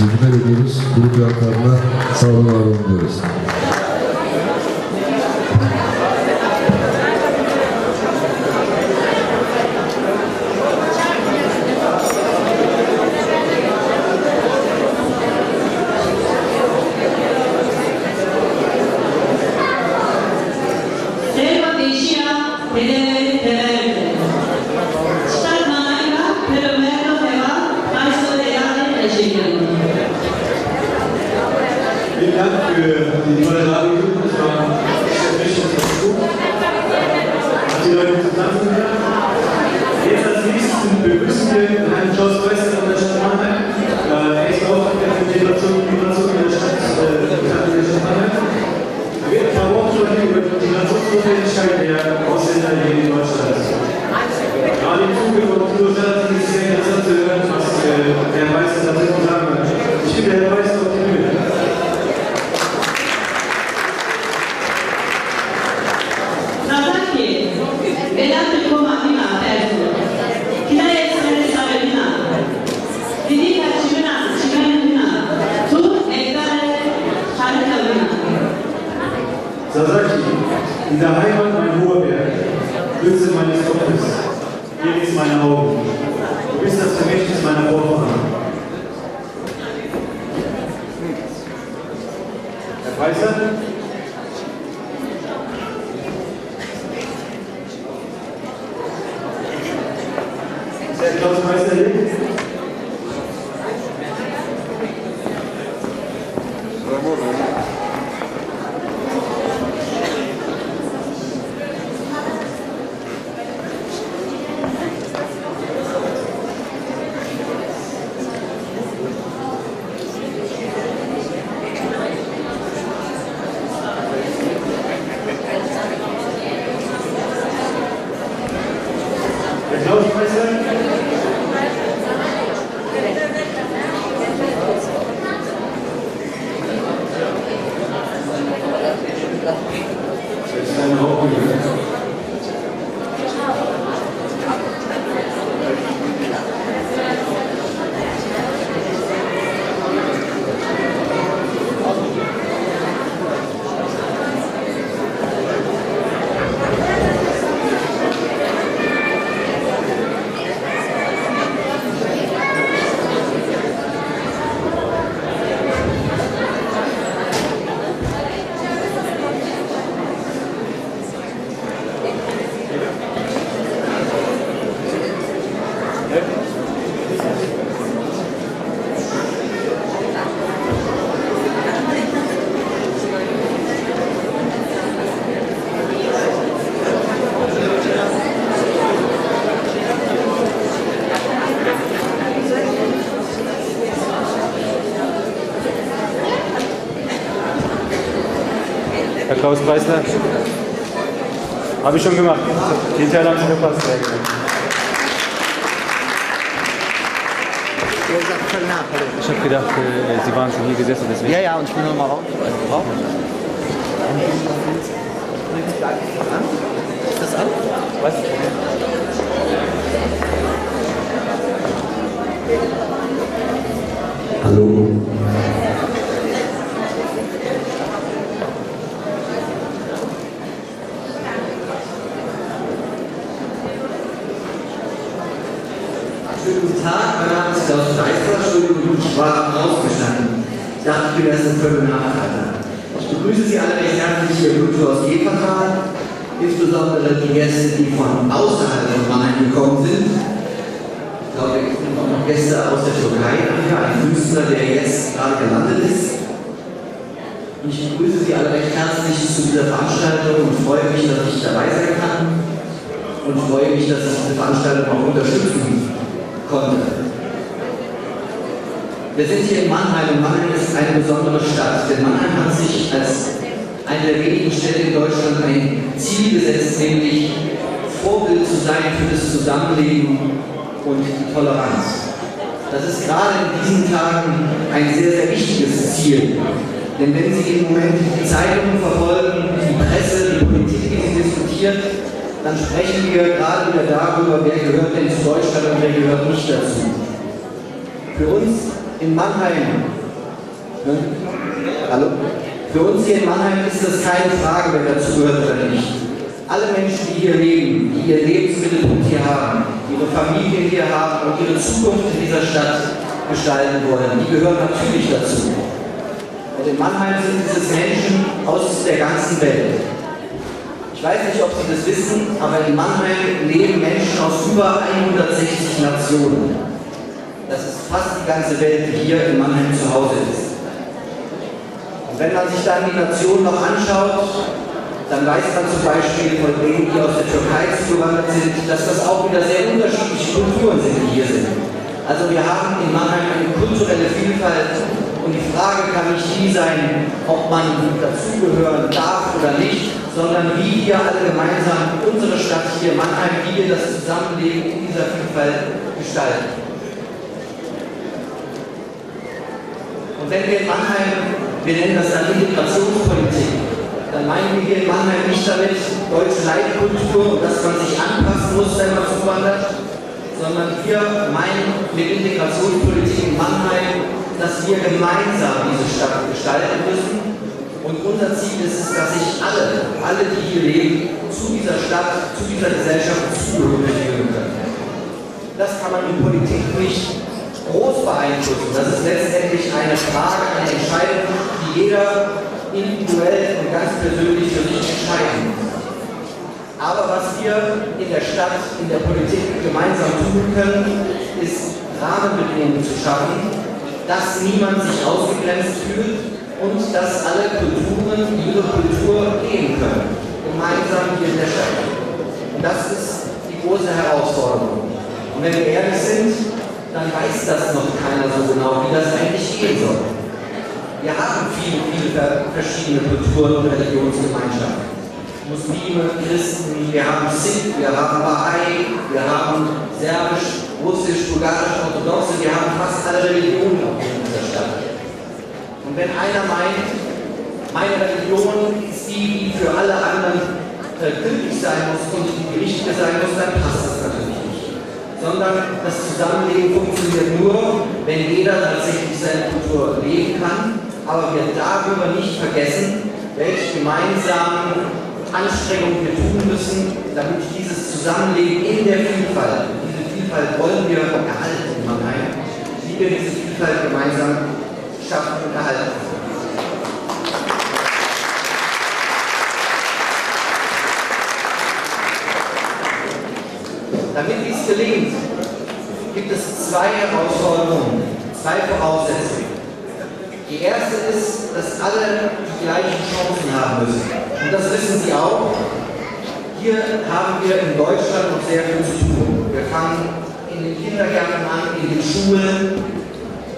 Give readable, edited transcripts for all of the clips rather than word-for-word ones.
teşekkür ediyoruz. Grup yanlarına sağ olun, var olun diyoruz. Vielen Dank für die tolle Darbietung. Das war richtig gut. Hat die Leute tanzen können? Jetzt als nächstes begrüßen wir Herrn Klaus Meister von der Stadt Mannheim. Er ist auch der Integration in der Stadt Mannheim. Er wird ein paar Worte sprechen über die Integrationsnotwendigkeit der Ausländer hier in Deutschland. Gerade im Zuge von Kulturstadt ist es sehr interessant zu hören, was Herr Meister dazu sagen hat. Ich bitte Herr Meister auf die Bühne. Sasaki, dieser Heimat mein hoher Berg, Stütze meines Kopfes, hier ist meine Augen, du bist das Vermächtnis meiner Vorfahren. Herr Preiser? Ist Herr Klaus Meister hier? Herr Klaus Preisler, habe ich schon gemacht. Den Teil haben Sie verpasst. Sehr genau. Ich habe gedacht, Sie waren schon hier gesessen, deswegen. Ja, ja, und ich bin nochmal raus. Ist das an? Was? Hallo. Guten Tag, mein Name ist Klaus Preisler, Entschuldigung, ich war rausgestanden. Ich dachte, ich bin erst ein Viertelnachmittag. Ich begrüße Sie alle recht herzlich hier im Kulturhaus Epertal, insbesondere die Gäste, die von außerhalb von Mannheim gekommen sind. Ich glaube, es sind auch noch Gäste aus der Türkei, ein Künstler, der jetzt gerade gelandet ist. Und ich begrüße Sie alle recht herzlich zu dieser Veranstaltung und freue mich, dass ich dabei sein kann und freue mich, dass ich diese Veranstaltung auch unterstützen konnte. Wir sind hier in Mannheim und Mannheim ist eine besondere Stadt, denn Mannheim hat sich als eine der wenigen Städte in Deutschland ein Ziel gesetzt, nämlich Vorbild zu sein für das Zusammenleben und die Toleranz. Das ist gerade in diesen Tagen ein sehr, sehr wichtiges Ziel. Denn wenn Sie im Moment die Zeitungen verfolgen, die Presse, die Politik, die sie diskutiert, dann sprechen wir gerade wieder darüber, wer gehört denn zu Deutschland und wer gehört nicht dazu. Für uns in Mannheim, hallo? Für uns hier in Mannheim ist das keine Frage, wer dazugehört oder nicht. Alle Menschen, die hier leben, die ihr Lebensmittelpunkt hier haben, ihre Familie hier haben und ihre Zukunft in dieser Stadt gestalten wollen, die gehören natürlich dazu. Und in Mannheim sind es Menschen aus der ganzen Welt. Ich weiß nicht, ob Sie das wissen, aber in Mannheim leben Menschen aus über 160 Nationen. Das ist fast die ganze Welt, die hier in Mannheim zu Hause ist. Und wenn man sich dann die Nationen noch anschaut, dann weiß man zum Beispiel von denen, die aus der Türkei zugewandert sind, dass das auch wieder sehr unterschiedliche Kulturen sind, die hier sind. Also wir haben in Mannheim eine kulturelle Vielfalt und die Frage kann nicht die sein, ob man dazugehören darf oder nicht, sondern wie wir alle gemeinsam unsere Stadt hier Mannheim, wie wir das Zusammenleben in dieser Vielfalt gestalten. Und wenn wir in Mannheim, wir nennen das dann Integrationspolitik, dann meinen wir hier in Mannheim nicht damit deutsche Leitkultur und dass man sich anpassen muss, wenn man zuwandert, sondern wir meinen mit Integrationspolitik in Mannheim, dass wir gemeinsam diese Stadt gestalten müssen. Und unser Ziel ist es, dass sich alle, die hier leben, zu dieser Stadt, zu dieser Gesellschaft zugehörig fühlen können. Das kann man in Politik nicht groß beeinflussen. Das ist letztendlich eine Frage, eine Entscheidung, die jeder individuell und ganz persönlich für sich entscheiden muss. Aber was wir in der Stadt, in der Politik gemeinsam tun können, ist Rahmenbedingungen zu schaffen, dass niemand sich ausgegrenzt fühlt und dass alle Kulturen ihre Kultur leben können, gemeinsam hier in der Stadt. Und das ist die große Herausforderung. Und wenn wir ehrlich sind, dann weiß das noch keiner so genau, wie das eigentlich gehen soll. Wir haben viele verschiedene Kulturen und Religionsgemeinschaften. Muslime, Christen, wir haben Sikh, wir haben Bahai, wir haben Serbisch, Russisch, Bulgarisch, Orthodoxe, wir haben fast alle Religionen in dieser Stadt. Und wenn einer meint, meine Religion ist die für alle anderen gültig sein muss und die richtige sein muss, dann passt das natürlich nicht. Sondern das Zusammenleben funktioniert nur, wenn jeder tatsächlich seine Kultur leben kann, aber wir darüber nicht vergessen, welche gemeinsamen Anstrengungen wir tun müssen, damit dieses Zusammenleben in der Vielfalt, diese Vielfalt wollen wir erhalten in Mannheim, wie wir diese Vielfalt gemeinsam schaffen und erhalten. Damit dies gelingt, gibt es zwei Herausforderungen, zwei Voraussetzungen. Die erste ist, dass alle die gleichen Chancen haben müssen. Und das wissen Sie auch. Hier haben wir in Deutschland noch sehr viel zu tun. Wir fangen in den Kindergärten an, in den Schulen,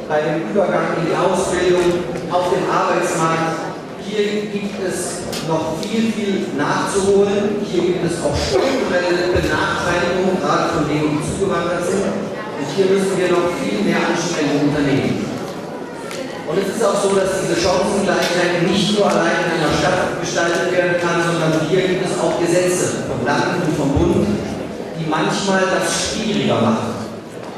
bei dem Übergang in die Ausbildung, auf dem Arbeitsmarkt. Hier gibt es noch viel nachzuholen. Hier gibt es auch strukturelle Benachteiligungen, gerade von denen, die zugewandert sind. Und hier müssen wir noch viel mehr Anstrengungen unternehmen. Und es ist auch so, dass diese Chancengleichheit nicht nur allein in einer Stadt gestaltet werden kann, sondern hier gibt es auch Gesetze vom Land und vom Bund, die manchmal das schwieriger machen.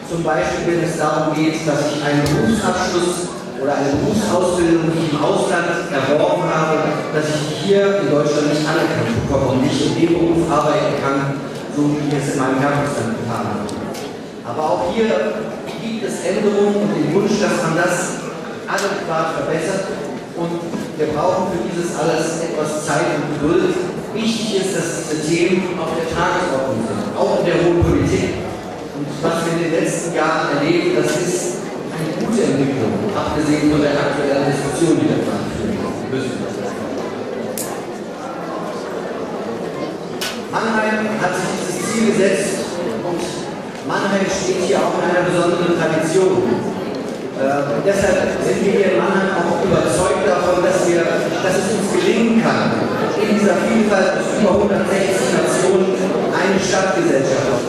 Zum Beispiel, wenn es darum geht, dass ich einen Berufsabschluss oder eine Berufsausbildung, die ich im Ausland erworben habe, dass ich hier in Deutschland nicht anerkannt bekomme und nicht in dem Beruf arbeiten kann, so wie ich es in meinem Herkunftsland getan habe. Aber auch hier gibt es Änderungen und den Wunsch, dass man das adäquat verbessert, und wir brauchen für dieses alles etwas Zeit und Geduld. Wichtig ist, dass diese Themen auf der Tagesordnung sind, auch in der hohen Politik. Und was wir in den letzten Jahren erleben, das ist eine gute Entwicklung, abgesehen von der aktuellen Diskussion, die wir gerade führen müssen. Mannheim hat sich dieses Ziel gesetzt und Mannheim steht hier auch in einer besonderen Tradition. Und deshalb sind wir hier in Mannheim auch überzeugt davon, dass es uns gelingen kann, in dieser Vielfalt aus über 160 Nationen eine Stadtgesellschaft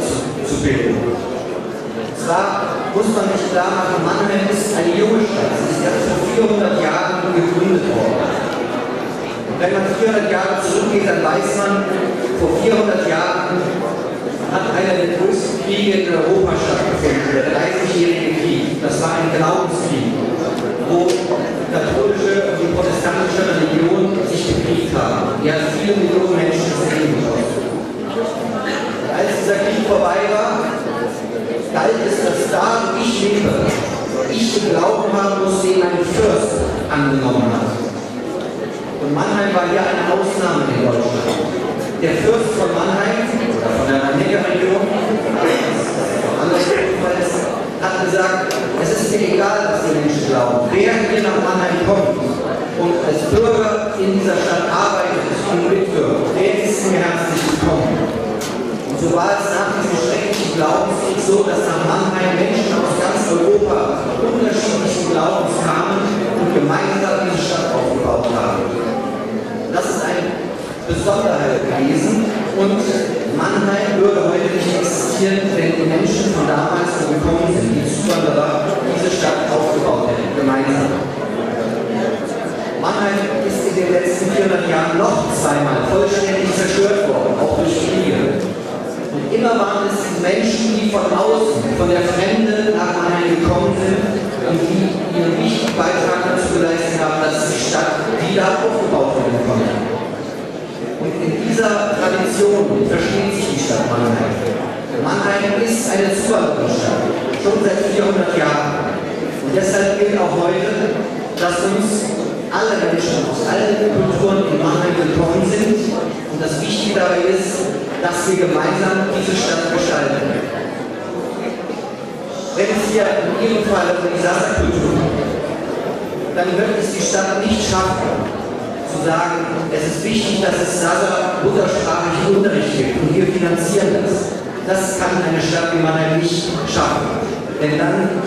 zu bilden. Und zwar muss man sich klar machen, Mannheim ist eine junge Stadt. Sie ist erst vor 400 Jahren gegründet worden. Und wenn man 400 Jahre zurückgeht, dann weiß man, vor 400 Jahren hat einer der größten Kriege in Europa stattgefunden, der 30-jährige Krieg. Das war ein Glaubenskrieg. vorbei war, galt es, dass da, wo ich lebe, ich den Glauben haben muss, den ein Fürst angenommen hat. Und Mannheim war ja eine Ausnahme in Deutschland. Der Fürst von Mannheim, oder von der Rhein-Neckar-Region, hat gesagt, es ist mir egal, was die Menschen glauben. Wer hier nach Mannheim kommt und als Bürger in dieser Stadt arbeitet und mitwirkt, der ist mir herzlich willkommen. Und so war es nach diesem schrecklichen Glaubenskrieg so, dass nach Mannheim Menschen aus ganz Europa unterschiedlichen Glaubens kamen und gemeinsam diese Stadt aufgebaut haben. Das ist eine Besonderheit gewesen und Mannheim würde heute nicht existieren, wenn die Menschen von damals, die gekommen sind, die Zuwanderer, diese Stadt aufgebaut hätten, gemeinsam. Mannheim ist in den letzten 400 Jahren noch zweimal vollständig zerstört worden, auch durch Kriege. Und immer waren es die Menschen, die von außen, von der Fremde nach Mannheim gekommen sind und die ihren wichtigen Beitrag dazu geleistet haben, dass die Stadt wieder aufgebaut werden konnte. Und in dieser Tradition versteht sich die Stadt Mannheim. Mannheim ist eine Zuwanderungsstadt, schon seit 400 Jahren. Und deshalb gilt auch heute, dass uns alle Menschen aus allen Kulturen in Mannheim willkommen sind. Und das Wichtige dabei ist, dass wir gemeinsam diese Stadt gestalten. Wenn es hier in Ihrem Fall um die Sasa-Kultur geht, dann wird es die Stadt nicht schaffen, zu sagen, es ist wichtig, dass es Sasa muttersprachlichen Unterricht gibt und wir finanzieren das. Das kann eine Stadt wie Mannheim nicht schaffen. Denn dann,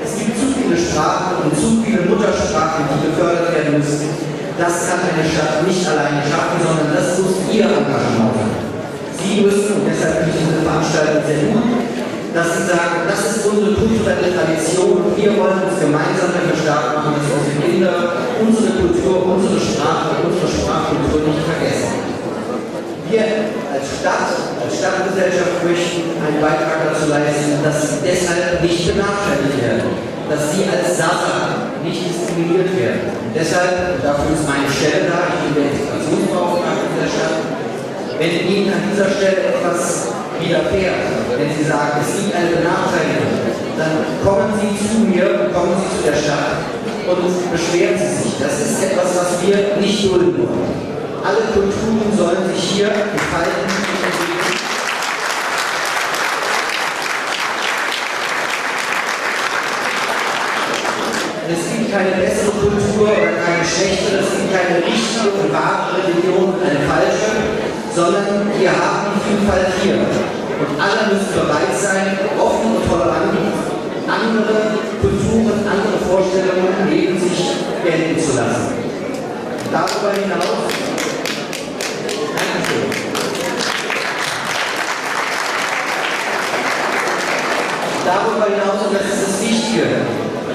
es gibt zu viele Sprachen und zu viele Muttersprachen, die gefördert werden müssen. Das kann eine Stadt nicht alleine schaffen, sondern das muss ihr Engagement sein. Sie müssen, und deshalb finde ich diese Veranstaltung sehr gut, dass sie sagen, das ist unsere kulturelle Tradition, wir wollen uns gemeinsam dafür stark machen, dass unsere Kinder unsere Kultur, unsere Sprache, unsere Sprachkultur nicht vergessen. Wir als Stadtgesellschaft möchten einen Beitrag dazu leisten, dass sie deshalb nicht benachteiligt werden, dass sie als Sasa nicht diskriminiert werden. Und deshalb, dafür ist meine Stelle da, ich bin der Integrationsbeauftragte dieser Stadt, wenn Ihnen an dieser Stelle etwas widerfährt, wenn Sie sagen, es gibt eine Benachteiligung, dann kommen Sie zu mir, kommen Sie zu der Stadt und beschweren Sie sich. Das ist etwas, was wir nicht dulden wollen. Alle Kulturen sollen sich hier entfalten und entwickeln. Es gibt keine bessere Kultur oder keine schlechtere, es gibt keine richtige und wahre Religion und eine falsche, sondern wir haben die Vielfalt hier. Und alle müssen bereit sein, offen und tolerant andere Kulturen, andere Vorstellungen neben sich gelten zu lassen. Darüber hinaus, und das ist das Wichtige,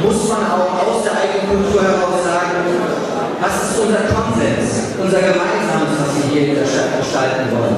muss man auch aus der eigenen Kultur heraus sagen, was ist unser Konsens, unser Gemeinsames, was wir hier in der Stadt gestalten wollen.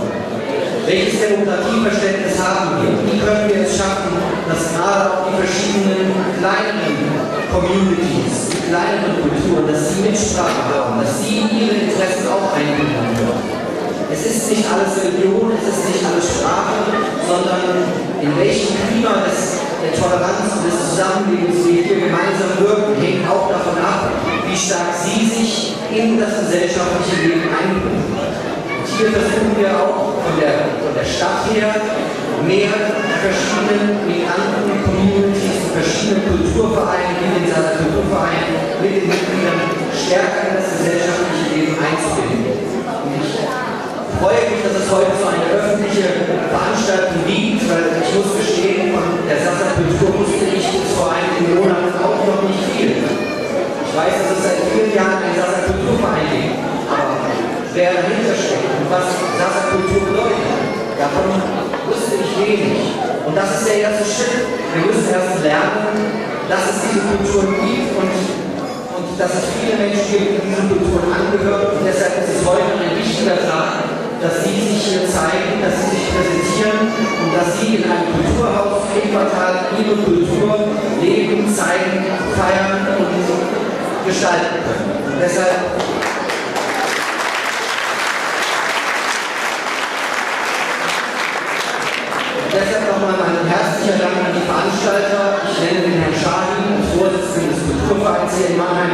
Welches Demokratieverständnis haben wir? Wie können wir es schaffen, dass gerade auch die verschiedenen kleineren Communities, die kleineren Kulturen, dass sie Mitsprache haben, dass sie ihre Interessen auch einbringen können? Es ist nicht alles Religion, es ist nicht alles Sprache, sondern in welchem Klima der Toleranz und des Zusammenlebens wir hier gemeinsam wirken, hängt auch davon ab, wie stark sie sich in das gesellschaftliche Leben einbringen. Hier versuchen wir auch von der Stadt her mehr verschiedene Migranten, Communities, verschiedene Kulturvereine, wie den Sasa Kulturverein, mit den Mitgliedern stärker in das gesellschaftliche Leben einzubinden. Und ich freue mich, dass es heute so eine öffentliche Veranstaltung gibt, weil ich muss gestehen, von der Sasa Kultur wusste ich bis vor einigen Monaten auch noch nicht viel. Ich weiß, dass es seit vielen Jahren einen Sasa Kulturverein gibt, aber wer dahinter steckt und was Sasa Kultur bedeutet, davon wusste ich wenig. Und das ist der erste Schritt. Wir müssen erst lernen, dass es diese Kulturen gibt und dass es viele Menschen gibt, die diesen Kulturen angehören. Und deshalb ist es heute ein wichtiger Tag, dass Sie sich hier zeigen, dass Sie sich präsentieren und dass Sie in einem Kulturhaus im Quartal Ihre Kultur leben, zeigen, feiern und gestalten können. Und deshalb noch Vorsitzenden des Kulturvereins hier in Mannheim,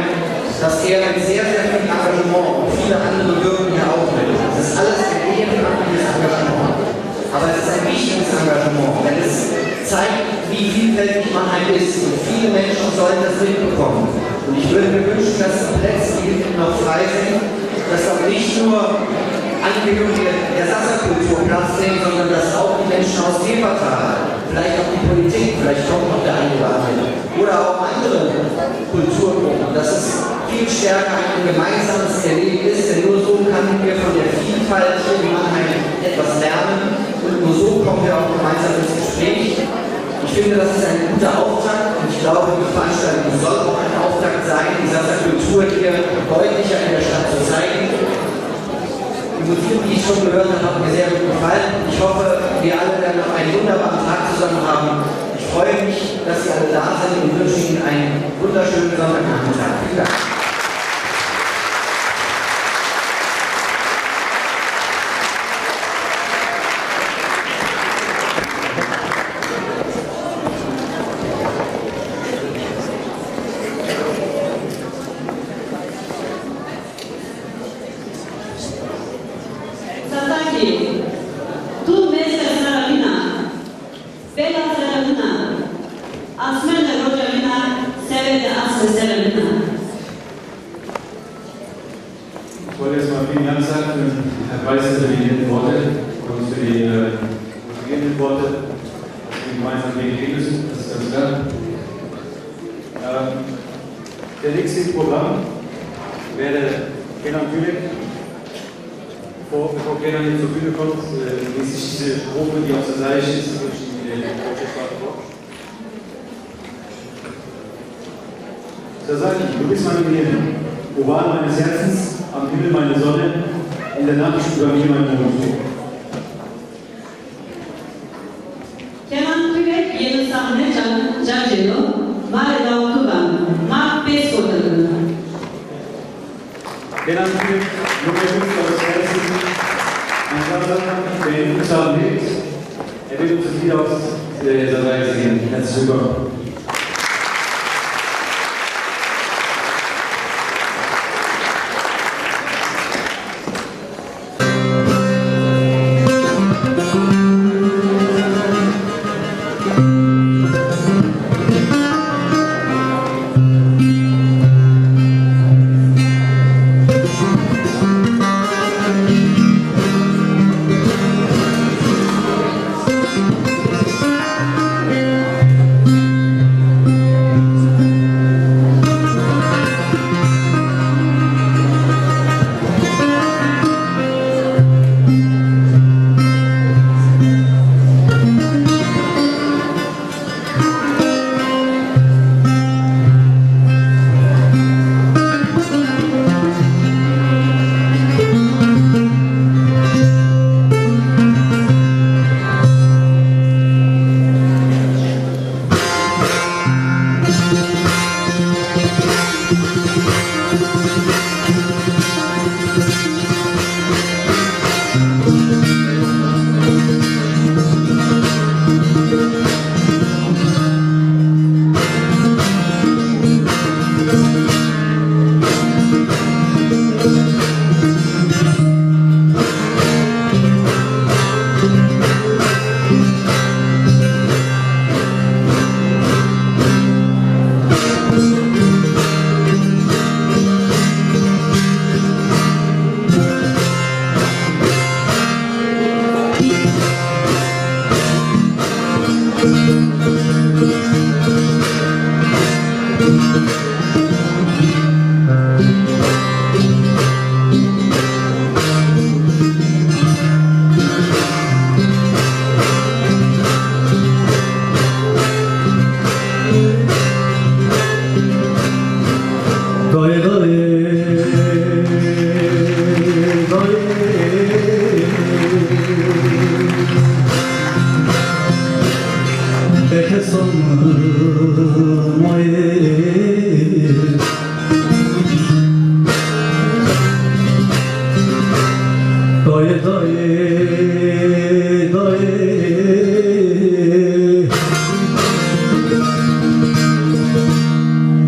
dass er mit sehr, sehr viel Engagement und viele andere wirken hier auch mit. Das ist alles ein ehrenamtliches Engagement. Aber es ist ein wichtiges Engagement, denn es zeigt, wie vielfältig Mannheim ist. Und viele Menschen sollen das mitbekommen. Und ich würde mir wünschen, dass die Plätze, die hinten noch frei sind, dass auch nicht nur Angehörige der Sasserkultur Platz nehmen, sondern dass auch die Menschen aus Wuppertal, vielleicht auch die Politik, vielleicht kommt noch der eine oder andere, oder auch andere Kulturgruppen, dass es viel stärker ein gemeinsames Erleben ist, denn nur so können wir von der Vielfalt hier in Mannheim etwas lernen und nur so kommen wir auch gemeinsam ins Gespräch. Ich finde, das ist ein guter Auftakt und ich glaube, die Veranstaltung soll auch ein Auftakt sein, die Sasserkultur hier deutlicher in der Stadt zu zeigen. Die Musik, die ich schon gehört habe, hat mir sehr gut gefallen. Ich hoffe, wir alle werden noch einen wunderbaren Tag zusammen haben. Ich freue mich, dass Sie alle da sind und wünsche Ihnen einen wunderschönen Sonntagnachmittag. Vielen Dank. Ich wollte erstmal vielen Dank sagen für Herrn Weißer für die netten Worte und für die motivierenden Worte, dass wir gemeinsam Weg gehen müssen, das ist ganz klar. Der nächste Programm wäre Kenan Gülek. Bevor Kenan hier zur Bühne kommt, lese ich diese Probe, die auf der Seite ist, durch die Deutsche vor. Da sage ich, du bist meine Liebe, Oval meines Herzens, am Himmel meine Sonne, in der Nacht über mir mein Mond. Kenan Gülek yeni sahne Cacelo, Marida Okuban, Mark Besko'da. Kenan Gülek, junger Künstler des Herzens, ein Vater, der in uns haben lebt. Er wird uns das Lied aus der Reise sehen. Herzlich willkommen.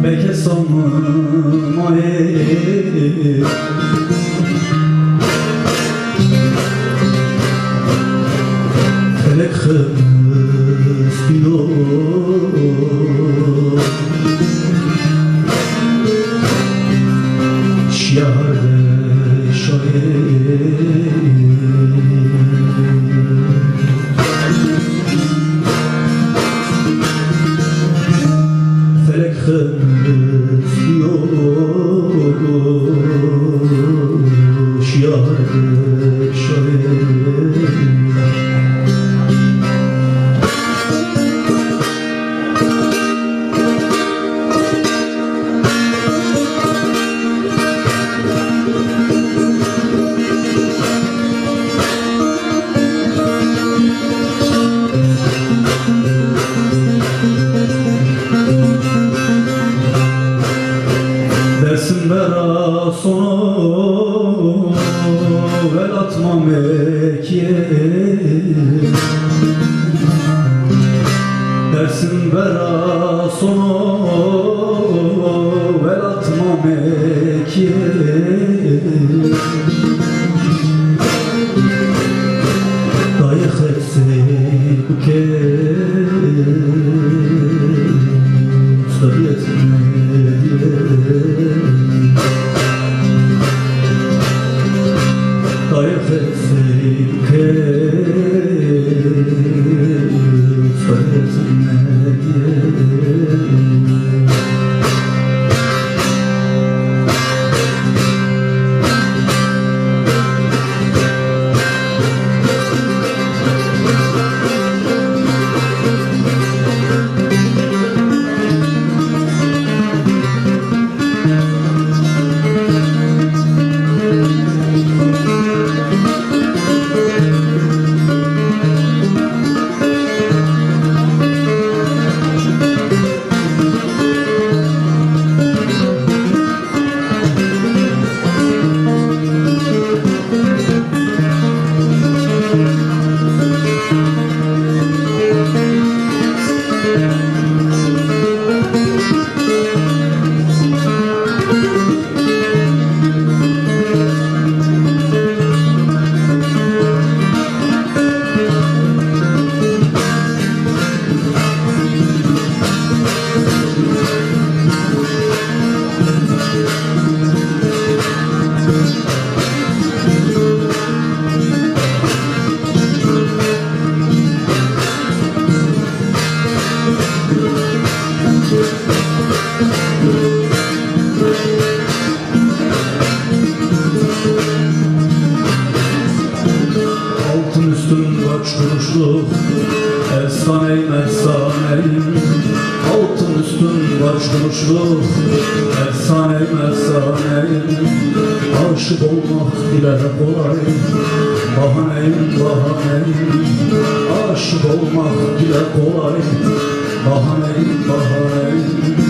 Belki sonum ay felek hıstiyor şiarde şair felek hıstiyor şiarde şair dersin bera sonu vel atma mekiye dersin bera sonu vel atma mekiye dayık etsek bu kez sarıyetme dayık etsek sarıyetme altın üstün kaç kuruşluk efsaneyim efsaneyim altın üstün kaç kuruşluk efsaneyim efsaneyim aşık olmak bile kolay bahaneyim bahaneyim aşık olmak bile kolay bahaneyim bahaneyim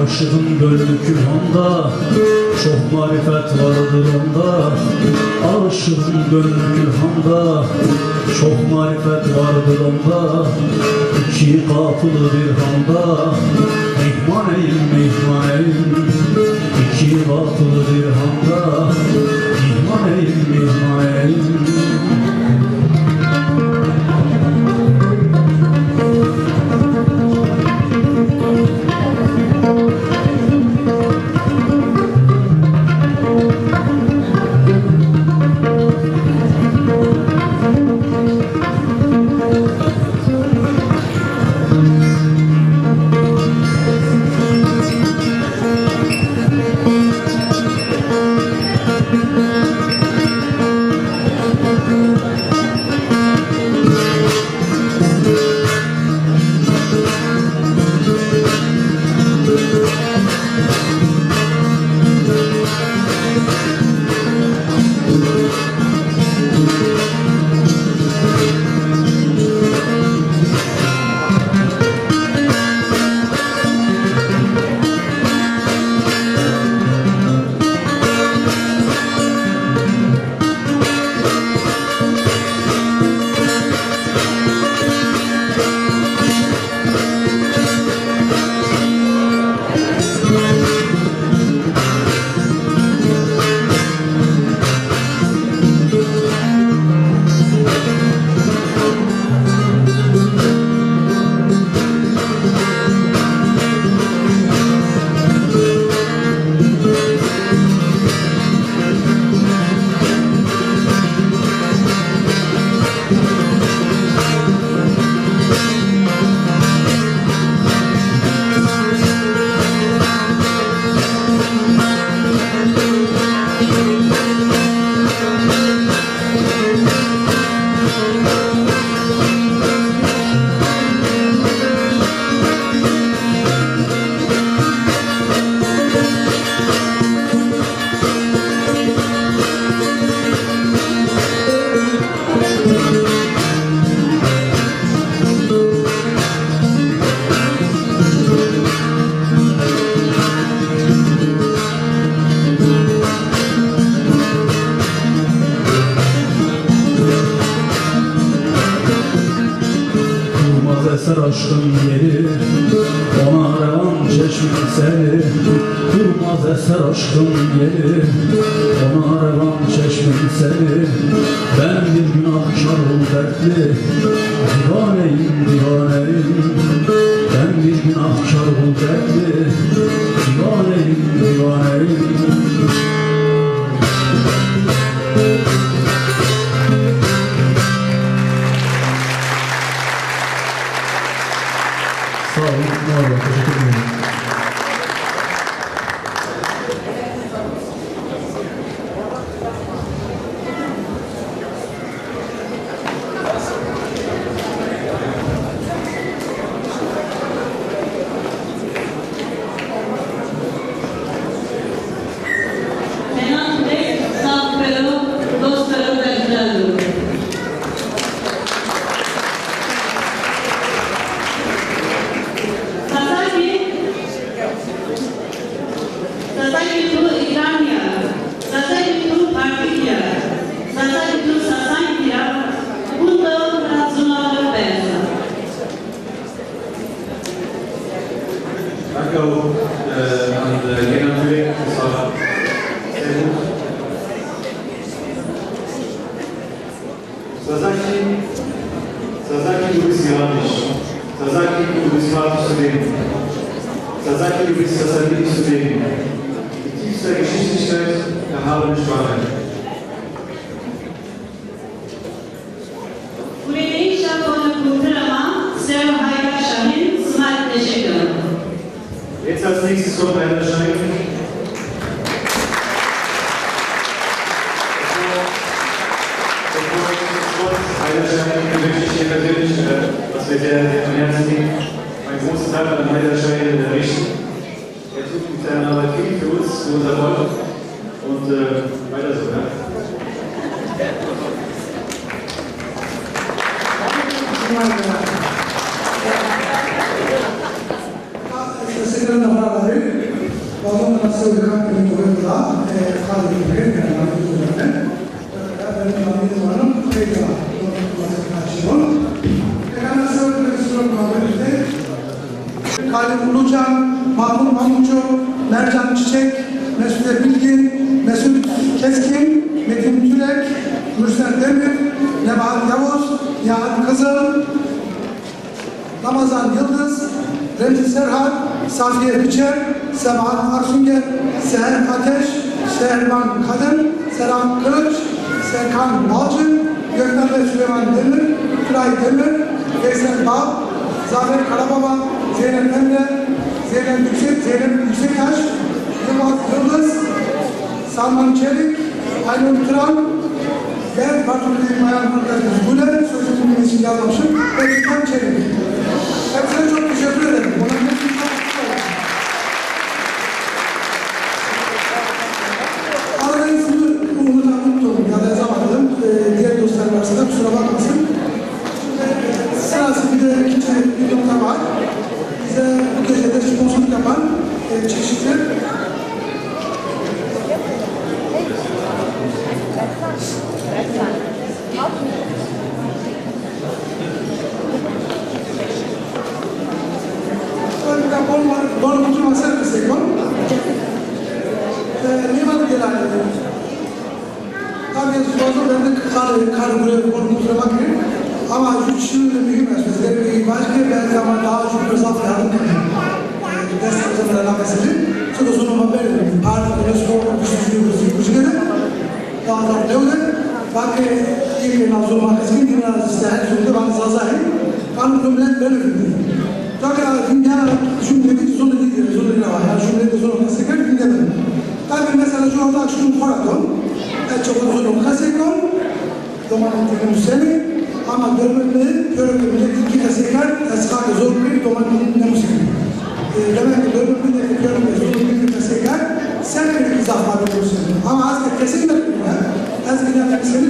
aşığın gönlü külhanda çok marifet vardır onda aşığın gönlü külhanda çok marifet vardır onda iki kapılı bir handa mihmaneyim mihmaneyim iki kapılı bir handa mihmaneyim mihmaneyim durmaz eser aşkın yeri, ona revan çeşmin seni. Durmaz eser aşkın yeri, ona revan çeşmin seni. Ben bir günahkar ol dertli, divaneyim divaneyim. Ben bir günahkar ol dertli, divaneyim divaneyim. Sağ olun, var olun, teşekkür ederim. Kenan Türek, South Fellow, Los Fellow Belgrado. Sasaki itu Irania, Sasaki itu Partikia, Sasaki itu Sasankia, untuk nasional bangsa. Danke auch an Kenan Türek, das war sehr gut. Sasaki, du bist irabisch. Sasaki, du bist farbisch zu leben. Sasaki, du bist Sasaki zu leben. Die tiefste Geschichtlichkeit erhabene Sprache. Kuleyi Şampiyonu kurtarama, Sarah Hayka Şahin, Smart teşekkür ederim. Jetzt als nächstes kommt Heiner Schein. Bevor ich das Wort Heiner Schein möchte ich hier natürlich, was wir sehr am Herzen liegen, einen großen Dank an Heiner Schein richten. Er tut mit seiner Arbeit viel für uns, für unser Volk und weiter so. Ja? Stasera lavorare, vado a seguire anche il tuo là, e fare il bene, la cultura, per la mia mano, e la faccio. E la nostra persona Kalim Ulucan, Mahmut Mahmutçu, Mercan Çiçek, Mesut Bilgin, Mesut Keskin, Metin Türek, Mürsel Demir, Nebahat Yavuz, Nihat Kızıl, Ramazan Yıldız, Remzi Serhat, Safiye Biçer, Sebahat Arsünger, Seher Ateş, Şehriman Kadın, Selam Kılıç, Serkan Balcı, Gökmen ve Süleyman Demir, Tülay Demir, Veysel Bağ, Zafer Karababa, Zeynep Emre, Zeynep Yüksektaş, Yılmaz Yıldız, Salman Çelik, Aynur Kıran ve Bartolomeu Bayan Arkadaşımız Güler, sözümün için yazmışım, ve Gökmen Çelik. Hepsine çok teşekkür ederim. Onların hepsini çok teşekkür ederim. Arada ismini unuttum ya da yazamadım. Diğer dostlar varsa da kusura bakmasın. Sırası bir de ikinci bir nokta var. Bize bu gecede sponsorluk yapan çeşitli buon ultima sempre secondo Nimal Gelali tabii spozu ben de kar buraya buon ultima bakayım ama üç mühim mesele bir başka bir zaman daha çok mesafeli aldım desteklerle alakası çünkü sonunda ben artık UNESCO düşünüyorum daha da devlet bakı ilk nazım markasının dinler ister çünkü ben zazayım kanun millet böyle Fakat dünya cümleti zor değil, zor değil var. Yani cümleti zor olması gerekir dünyada. Tabii mesela şu anda şunu koyalım. Çok zor olması gerekir. Domanın teknolojisi ama görünümlü iki kesikler eskak zor bir domanın ne müzik. Demek ki görünümlü zor bir kesikler sen bir izah yapıyorsun. Ama az kesikler az bir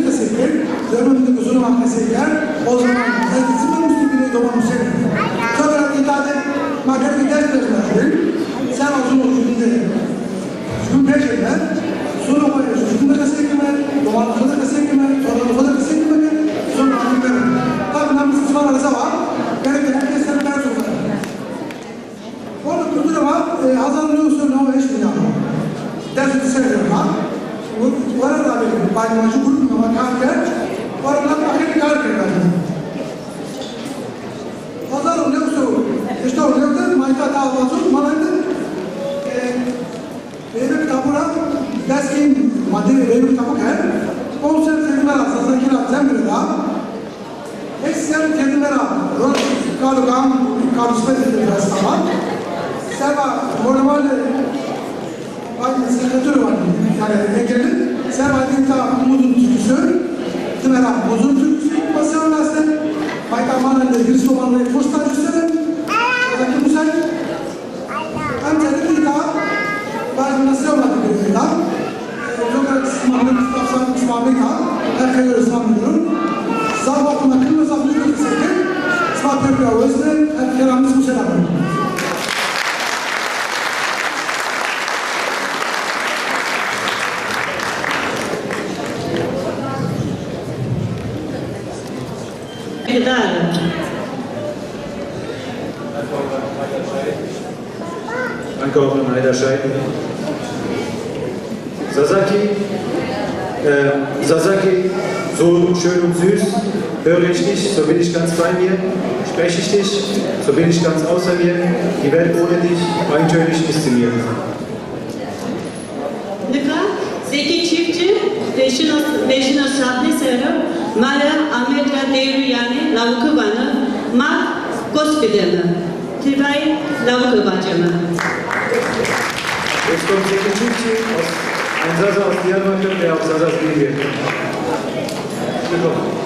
kesikler görünümlü zor olan kesikler o zaman ezdiğimiz müzik doman müzik. Magar bir ders vermezler. Sen uzun ucunda şunu peşinler. Sonra koyuyorsun. Şunu da kesekler. Domatları da kesekler. Sonra da kesekler. Sonra anlıklar. Tabii namazı var. Gerek Carlos Pedro Sama. Serva normalde aynı sekretörü var. Yani engelli. Serva Dinta Umut'un türküsü. Tımera Bozun türküsü. Basıyor lastik. Bayka Manan'da Hristoman'da postacısı. Zaki Musay. Hem de Dinta. Bazı nasıl olmadı bir Dinta. Joker İsmail'in Mustafa İsmail'in herkese İsmail'in Zavallı'na kılmaz abdülü sekir. Smatrı bir avazını hep keramız bu selamı. Ankaufmann Heiderscheid. Sasaki, so schön und süß, höre ich dich, so bin ich ganz bei mir, spreche ich dich, so bin ich ganz außer mir, die Welt ohne dich, eintönig ist sie mir. Nika, Zeki Çiftçi, Beşino Sahne Sero, Mara Amelia Devri yani Lavukı Banı, Mak Gospidemi, Tibay Lavukı Bacımı. Jetzt kommt Zeki Çiftçi, ein Sasa aus Diyarbakır, der auf Sasas gehen wird. Willkommen.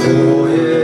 Ave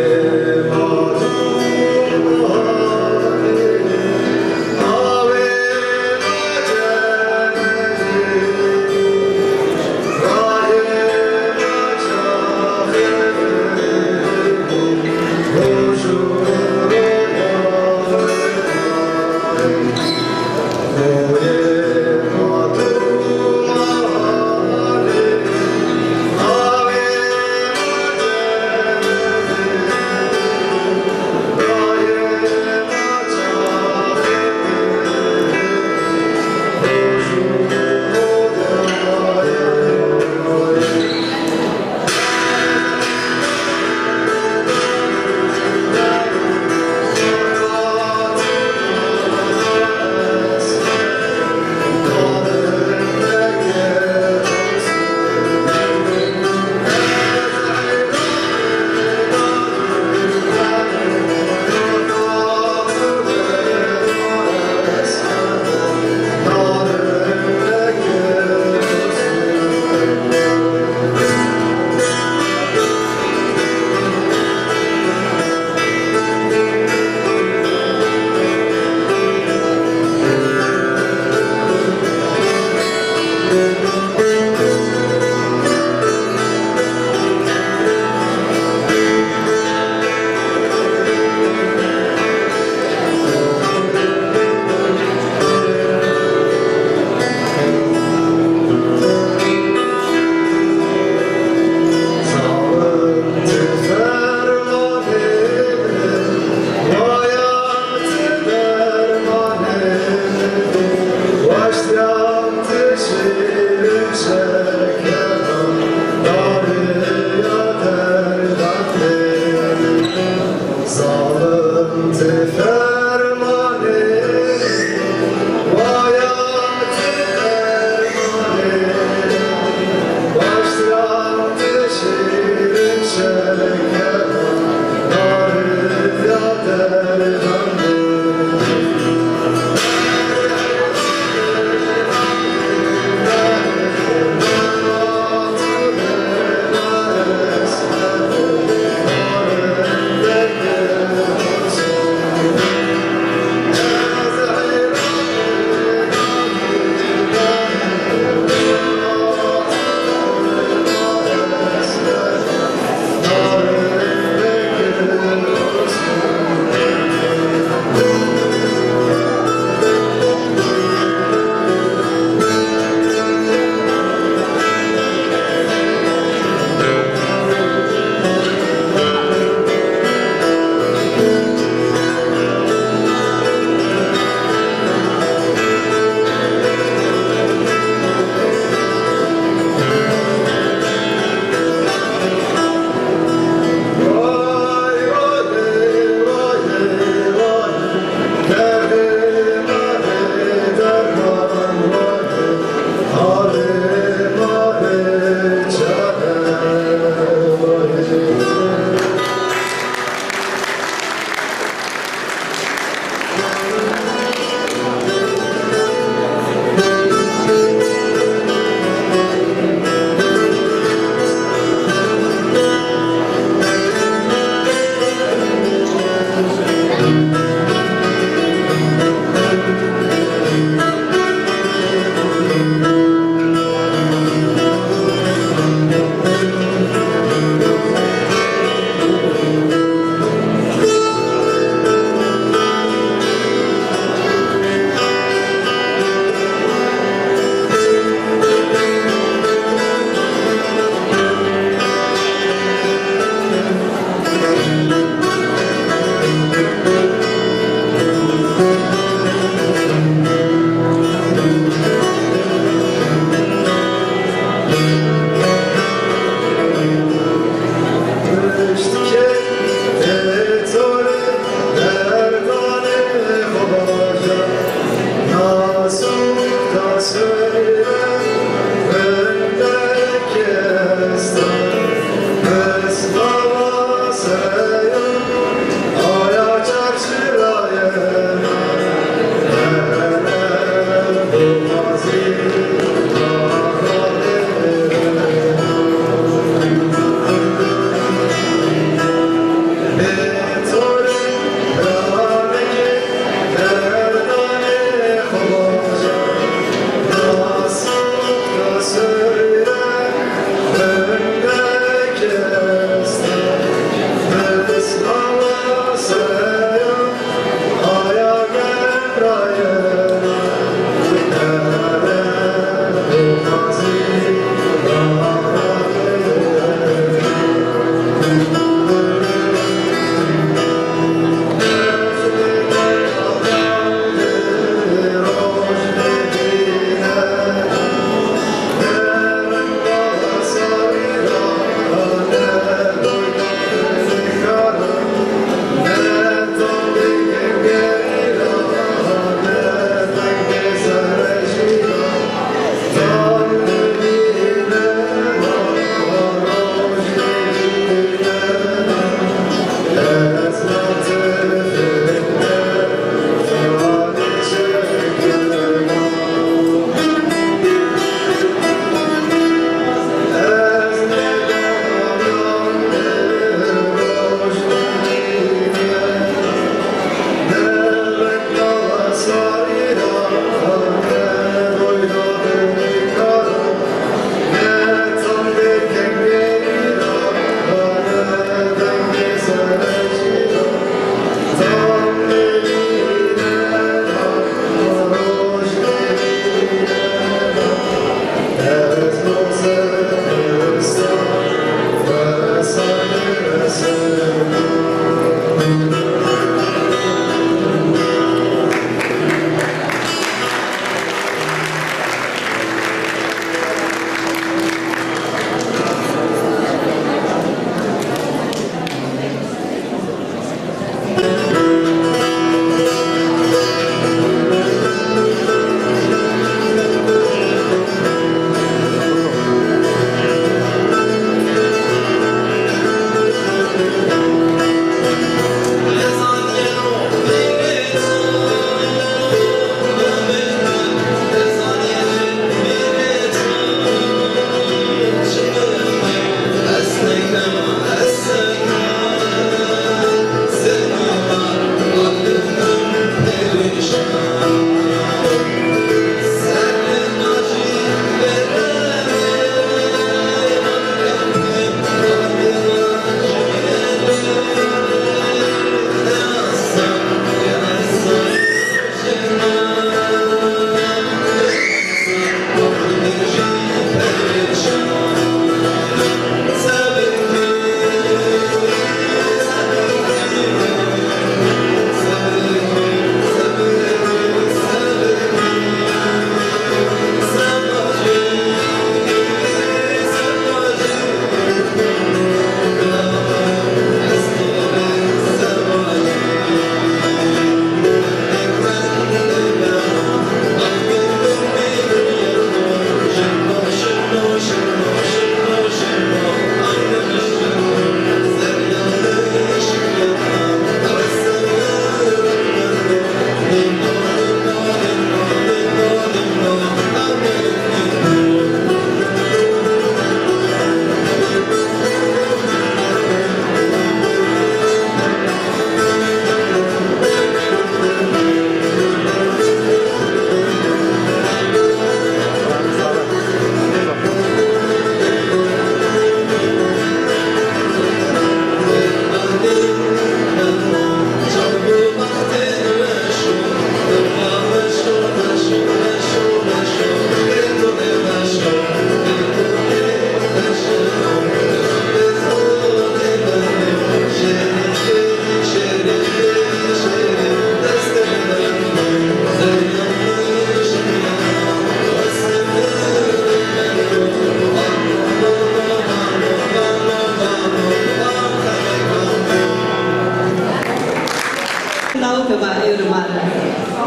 Montova Euromara.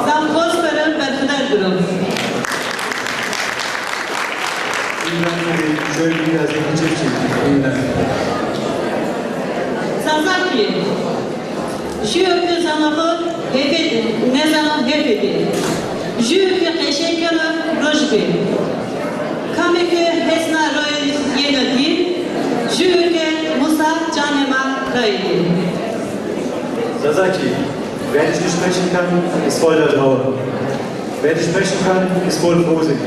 Zam Prosper'ın Berkudar Durum. Şöyle biraz geçecek şimdi. Sazaki. Jürgen Zanafot Hefedi. Nezanov Hefedi. Jürgen Teşekkürler Rojbi. Kamekü Hesna Roy Yenadi. Jürgen Musa Canema Raydi. Sasaki, wer nicht sprechen kann, ist voll der Trauer. Wer nicht sprechen kann, ist voll Prosig.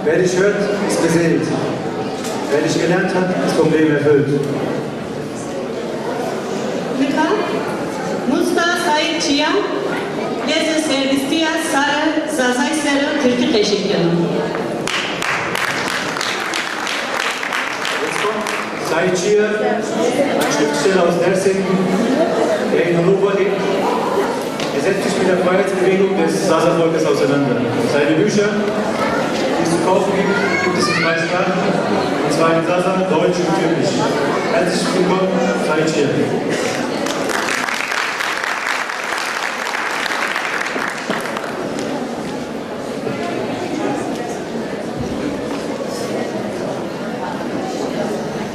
Wer nicht hört, ist beseelt. Wer nicht gelernt hat, ist vom Leben erfüllt. Mika, Musta Said Chia, Leze Servistia Sarı Zazay Sarı Türkü Teşekkürler. Jetzt kommt Said Chia, ein Schriftsteller aus Nersing, der in Hannover lebt. Er setzt sich mit der Freiheitsbewegung des Sasa-Volkes auseinander. Seine Bücher, die es zu kaufen gibt es in weißen Karten, und zwar in Sasa, Deutsch und Türkisch. Herzlich willkommen, Said Chia.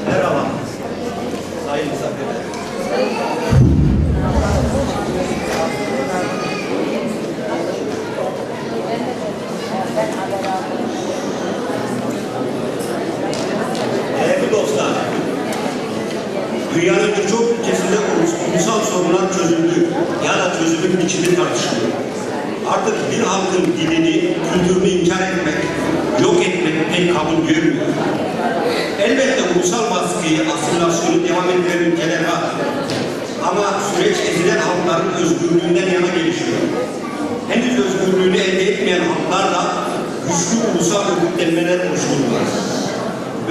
Merhaba, sayın misafirler. Değerli dostlar, dünyanın birçok ülkesinde ulusal sorunlar çözüldü ya da çözümün biçimi tartışılıyor. Artık bir halkın dilini, kültürünü inkar etmek, yok etmek pek kabul görmüyor. Elbette ulusal baskıyı, asimilasyonu devam ettiren ülkeler var. Ama süreç ezilen halkların özgürlüğünden yana gelişiyor. Henüz özgürlüğünü elde etmeyen halklarla güçlü ulusal örgütlenmeler oluşturdular.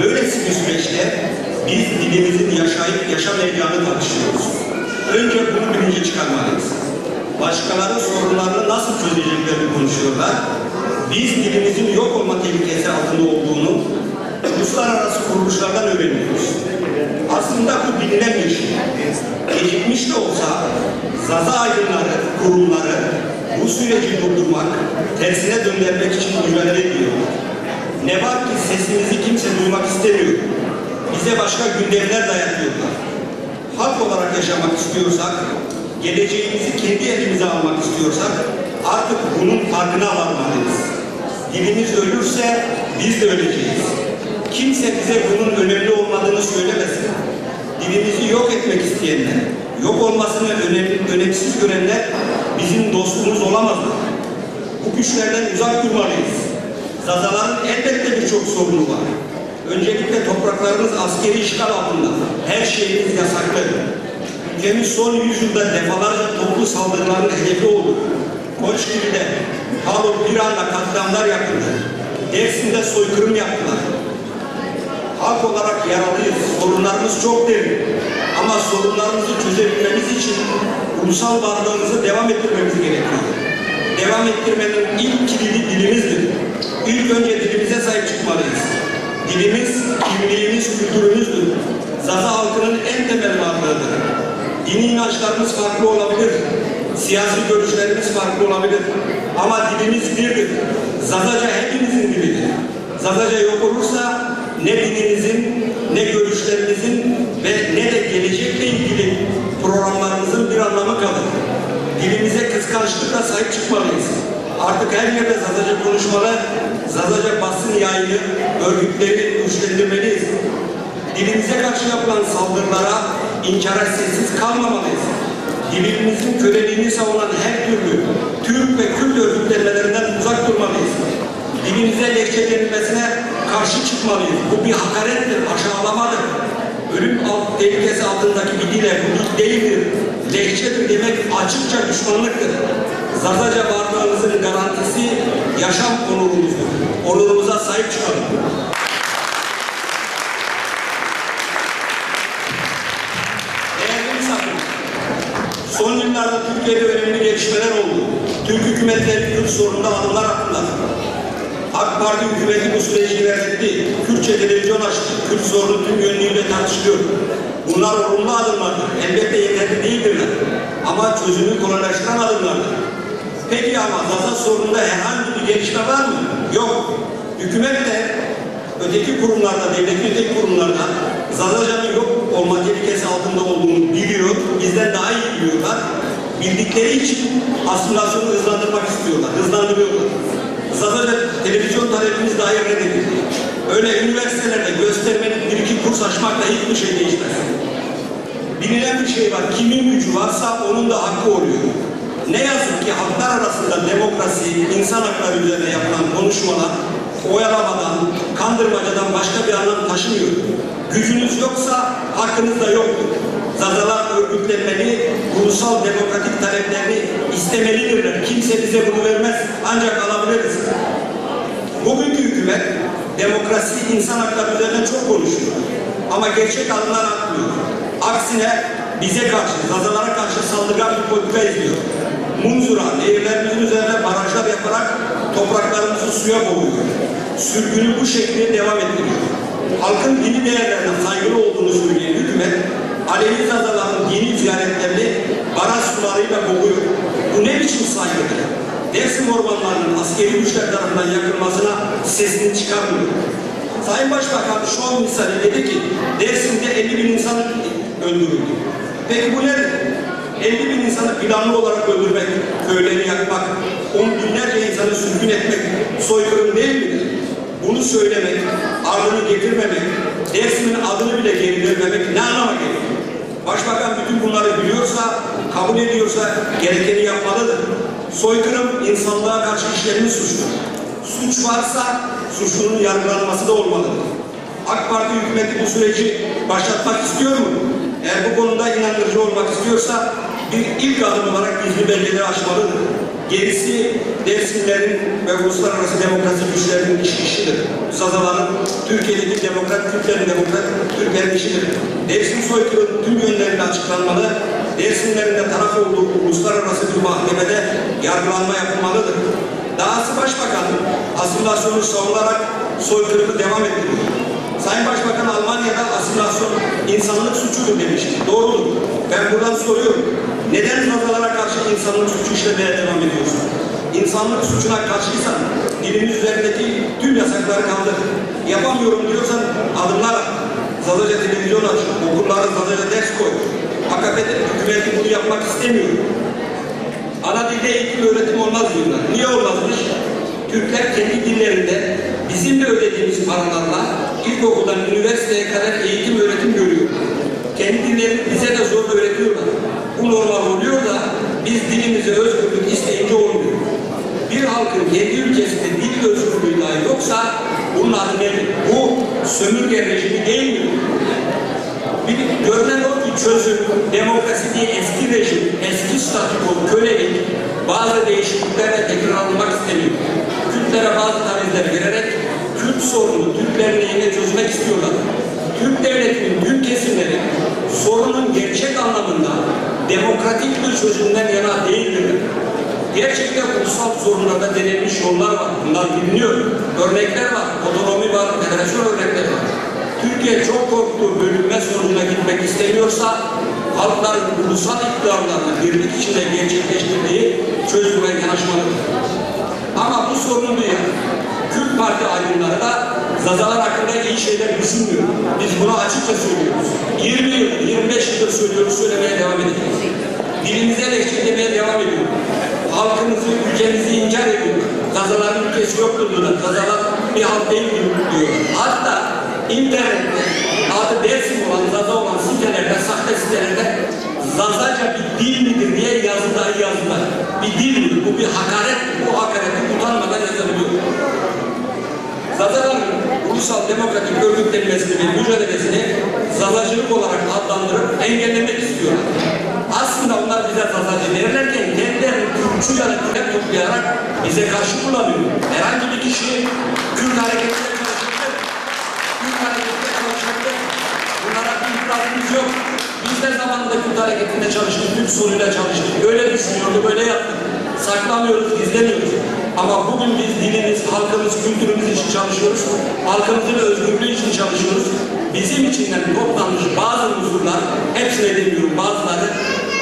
Böylesi bir süreçte biz dilimizin yaşayıp yaşamayacağını tartışıyoruz. Önce bunu bilince çıkarmalıyız. Başkaları sorunlarını nasıl çözeceklerini konuşuyorlar. Biz dilimizin yok olma tehlikesi altında olduğunu uluslararası kuruluşlardan öğreniyoruz. Aslında bu bilinen bir şey. Gecikmiş de olsa Zaza aydınları, kurumları bu süreci durdurmak, tersine döndürmek için mücadele ediyor. Ne var ki sesimizi kimse duymak istemiyor. Bize başka gündemler dayatıyorlar. Halk olarak yaşamak istiyorsak, geleceğimizi kendi elimize almak istiyorsak artık bunun farkına varmalıyız. Dilimiz ölürse biz de öleceğiz. Kimse bize bunun önemli olmadığını söylemesin. Dilimizi yok etmek isteyenler, yok olmasını önemsiz görenler bizim dostumuz olamazlar. Bu güçlerden uzak durmalıyız. Zazaların elbette birçok sorunu var. Öncelikle topraklarımız askeri işgal altında. Her şeyimiz yasaklı. Ülkemiz son yüzyılda defalarca toplu saldırıların hedefi oldu. Koçgiri'de, Haluk İran'da katliamlar yapıldı. Dersim'de soykırım yaptılar. Halk olarak yaralıyız. Sorunlarımız çok derin. Ama sorunlarımızı çözebilmemiz için ulusal varlığımızı devam ettirmemiz gerekiyor. Devam ettirmenin ilk kilidi dilimizdir. İlk önce dilimize sahip çıkmalıyız. Dilimiz, kimliğimiz, kültürümüzdür. Zaza halkının en temel varlığıdır. Dini inançlarımız farklı olabilir. Siyasi görüşlerimiz farklı olabilir. Ama dilimiz birdir. Zazaca hepimizin dilidir. Zazaca yok olursa ne dinimizin, ne görüşlerimizin ve ne de gelecekle ilgili programlarımızın bir anlamı kalır. Dilimize kıskançlıkla sahip çıkmalıyız. Artık her yerde Zazaca konuşmalı, Zazaca basın yayını, örgütleri güçlendirmeliyiz. Dilimize karşı yapılan saldırılara, inkara sessiz kalmamalıyız. Dilimizin köleliğini savunan her türlü Türk ve Kürt örgütlenmelerinden uzak durmalıyız. Dilimize lehçe denilmesine karşı çıkmalıyız. Bu bir hakarettir, aşağılamadır. Ölüm tehlikesi altındaki bir dile bu dil değildir. Lehçedir demek açıkça düşmanlıktır. Zazaca varlığımızın garantisi yaşam onurumuzdur. Onurumuza sahip çıkalım. Değerli misafirler, son yıllarda Türkiye'de önemli gelişmeler oldu. Türk hükümetleri Kürt sorununda adımlar attılar. AK Parti hükümeti bu süreci ilerletti. Kürtçe televizyon açtı. Kürt sorunu tüm yönlüğüyle tartışılıyor. Bunlar olumlu adımlardır. Elbette yeterli değildirler. ama çözümü kolaylaştıran adımlardır. Peki ama Zaza sorununda herhangi bir gelişme var mı? Yok. Hükümet de öteki kurumlarda, devletin öteki kurumlarda Zazacan'ın yok olma tehlikesi altında olduğunu biliyor, bizden daha iyi biliyorlar. Bildikleri için asimilasyonu hızlandırmak istiyorlar, hızlandırıyorlar. Zazaca televizyon talebimiz dahi reddedildi. Öyle üniversitelerde göstermelik bir iki kurs açmakla hiçbir şey değişmez. Bilinen bir şey var, kimin gücü varsa onun da hakkı oluyor. Ne yazık ki halklar arasında demokrasi, insan hakları üzerine yapılan konuşmalar oyalamadan, kandırmacadan başka bir anlam taşımıyor. Gücünüz yoksa hakkınız da yoktur. Zazalar örgütlenmeli, ulusal demokratik taleplerini istemelidirler. Kimse bize bunu vermez, ancak alabiliriz. Bugünkü hükümet demokrasi, insan hakları üzerine çok konuşuyor. Ama gerçek adımlar atmıyor. Aksine bize karşı, Zazalara karşı saldırgan bir politika izliyor. Munzura, nehirlerimizin üzerine barajlar yaparak topraklarımızı suya boğuyor. Sürgünü bu şekilde devam ettiriyor. Halkın dini değerlerine saygılı olduğunu söyleyen hükümet, Alevi Zazaların dini ziyaretlerini baraj sularıyla boğuyor. Bu ne biçim saygıdır? Dersim ormanlarının askeri güçler tarafından yakılmasına sesini çıkarmıyor. Sayın Başbakan şu an misali dedi ki, Dersim'de 50.000 insan öldürüldü. Peki bu nedir? 50.000 insanı planlı olarak öldürmek, köyleri yakmak, on binlerce insanı sürgün etmek soykırım değil midir? Bunu söylemek, ardını getirmemek, Dersim'in adını bile geri vermemek ne anlama geliyor? Başbakan bütün bunları biliyorsa, kabul ediyorsa gerekeni yapmalıdır. Soykırım insanlığa karşı işlenmiş suçtur. Suç varsa suçlunun yargılanması da olmalıdır. AK Parti hükümeti bu süreci başlatmak istiyor mu? Eğer bu konuda inandırıcı olmak istiyorsa bir ilk adım olarak gizli belgeleri aşmalıdır. Gerisi Dersimlerin ve uluslararası demokrasi güçlerinin işidir. Zazaların, Türkiye'deki Türklerin işidir. Dersim soykırımının tüm yönleriyle açıklanmalı. Dersimlerin de taraf olduğu uluslararası bir mahkemede yargılanma yapılmalıdır. Dahası Başbakan asimilasyonu savunarak soykırımı devam ettiriyor. Sayın Başbakan Almanya'da asimilasyon insanlık suçudur demişti. Doğrudur. Ben buradan soruyorum. Neden Zazalara karşı insanlık suçu işlemeye devam ediyorsun? İnsanlık suçuna karşıysan dilimiz üzerindeki tüm yasakları kaldır. Yapamıyorum diyorsan adımlar at. Zazaca televizyon aç. Okullara Zazaca ders koy. AKP'de hükümeti bunu yapmak istemiyor. Ana dilde eğitim öğretim olmaz diyorlar. Niye olmazmış? Türkler kendi dillerinde bizim de ödediğimiz paralarla ilkokuldan üniversiteye kadar eğitim öğretim görüyor. Kendi dillerini bize de zor öğretiyorlar. Bu normal oluyor da biz dilimize özgürlük isteyince olmuyor. Bir halkın kendi ülkesinde dil özgürlüğü dahi yoksa bunun adı nedir? Bu sömürge rejimi değil mi? Bir görünen o ki çözüm, demokrasi diye eski rejim, eski statüko, kölelik, bazı değişikliklerle tekrar alınmak isteniyor. Kürtlere bazı tavizler vererek Kürt sorunu Türklerin lehine çözmek istiyorlar. Türk devletinin tüm kesimleri sorunun gerçek anlamında demokratik bir çözümden yana değildir. Gerçekten ulusal sorunlarda denenmiş yollar var. Bunlar biliniyor. Örnekler var. Otonomi var, federasyon örnekleri var. Türkiye çok korktuğu bölünme sonucuna gitmek istemiyorsa halkların ulusal iktidarlarla birlik içinde gerçekleştirdiği çözüme yanaşmalıdır. Ama bu sorunu duyan Kürt Parti aydınları da Zazalar hakkında iyi şeyler düşünmüyor. Biz bunu açıkça söylüyoruz. 20 yıl, 25 yıldır söylüyoruz, söylemeye devam edeceğiz. Dilimize eleştirmeye devam ediyoruz. Halkımızı, ülkemizi inkar ediyoruz. Zazaların ülkesi yoktur diyorlar. Zazalar bir halk değil diyor. Hatta internette adı Dersim olan, Zaza olan sitelerde, sahte sitelerde Zazaca bir dil midir diye yazdılar. Bir dil midir? Bu bir hakaret. Bu hakareti utanmadan yazabiliyor. Zazaların ulusal demokratik örgütlenmesini ve mücadelesini Zazacılık olarak adlandırıp engellemek istiyorlar. Aslında onlar bize Zazacı verirlerken kendilerini Kürtçü yanıtlar toplayarak bize karşı kullanıyor. Herhangi bir kişi Kürt hareketine çalışabilir. Kürt hareketine çalışabilir. Bunlara bir itirazımız yok. Biz de zamanında Kürt hareketinde çalıştık, Kürt soruyla çalıştık. Öyle düşünüyorduk, öyle yaptık. Saklamıyoruz, gizlemiyoruz. Ama bugün biz dilimiz, halkımız, kültürümüz için çalışıyoruz. Halkımızın özgürlüğü için çalışıyoruz. Bizim içinden toplanmış bazı unsurlar, hepsine demiyorum bazıları,